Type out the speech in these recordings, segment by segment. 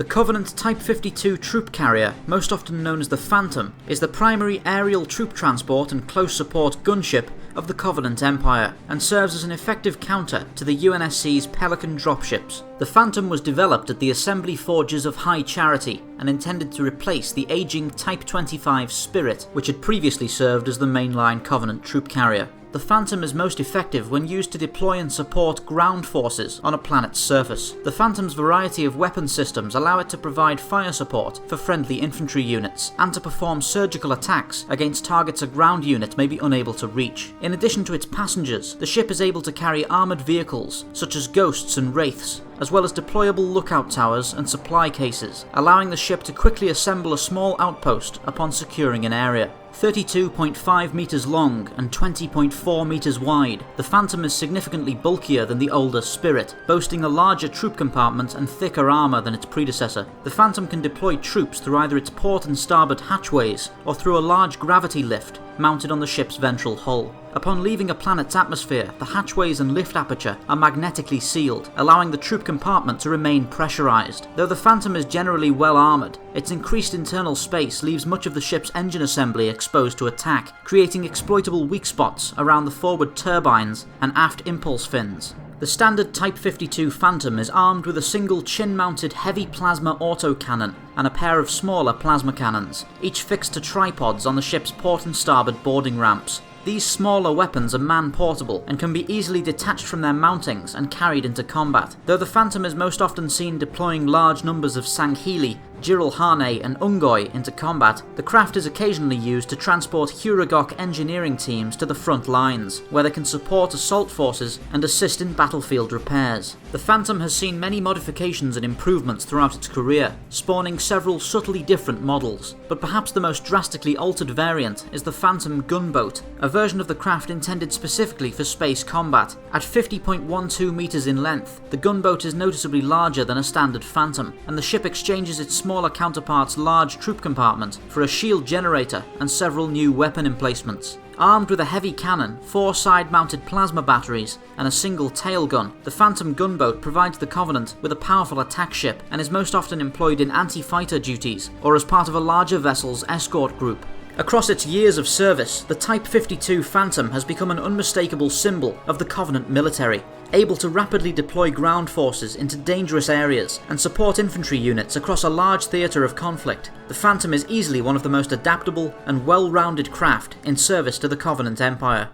The Covenant Type 52 troop carrier, most often known as the Phantom, is the primary aerial troop transport and close support gunship of the Covenant Empire, and serves as an effective counter to the UNSC's Pelican dropships. The Phantom was developed at the assembly forges of High Charity and intended to replace the aging Type 25 Spirit, which had previously served as the mainline Covenant troop carrier. The Phantom is most effective when used to deploy and support ground forces on a planet's surface. The Phantom's variety of weapon systems allow it to provide fire support for friendly infantry units, and to perform surgical attacks against targets a ground unit may be unable to reach. In addition to its passengers, the ship is able to carry armoured vehicles, such as ghosts and wraiths, as well as deployable lookout towers and supply cases, allowing the ship to quickly assemble a small outpost upon securing an area. 32.5 metres long and 20.4 metres wide, the Phantom is significantly bulkier than the older Spirit, boasting a larger troop compartment and thicker armour than its predecessor. The Phantom can deploy troops through either its port and starboard hatchways, or through a large gravity lift mounted on the ship's ventral hull. Upon leaving a planet's atmosphere, the hatchways and lift aperture are magnetically sealed, allowing the troop compartment to remain pressurised. Though the Phantom is generally well armoured, its increased internal space leaves much of the ship's engine assembly exposed to attack, creating exploitable weak spots around the forward turbines and aft impulse fins. The standard Type 52 Phantom is armed with a single chin-mounted heavy plasma autocannon and a pair of smaller plasma cannons, each fixed to tripods on the ship's port and starboard boarding ramps. These smaller weapons are man-portable and can be easily detached from their mountings and carried into combat. Though the Phantom is most often seen deploying large numbers of Sanghili, Jiralhane and Ungoi into combat, the craft is occasionally used to transport Huragok engineering teams to the front lines, where they can support assault forces and assist in battlefield repairs. The Phantom has seen many modifications and improvements throughout its career, spawning several subtly different models, but perhaps the most drastically altered variant is the Phantom Gunboat, a version of the craft intended specifically for space combat. At 50.12 metres in length, the gunboat is noticeably larger than a standard Phantom, and the ship exchanges its smaller counterpart's large troop compartment for a shield generator and several new weapon emplacements. Armed with a heavy cannon, 4 side-mounted plasma batteries, and a single tail gun, the Phantom gunboat provides the Covenant with a powerful attack ship and is most often employed in anti-fighter duties or as part of a larger vessel's escort group. Across its years of service, the Type 52 Phantom has become an unmistakable symbol of the Covenant military, able to rapidly deploy ground forces into dangerous areas and support infantry units across a large theatre of conflict. The Phantom is easily one of the most adaptable and well-rounded craft in service to the Covenant Empire.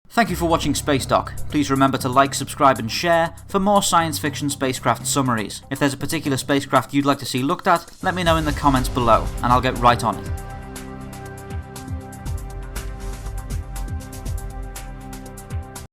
Thank you for watching Spacedock. Please remember to like, subscribe and share for more science fiction spacecraft summaries. If there's a particular spacecraft you'd like to see looked at, let me know in the comments below and I'll get right on it.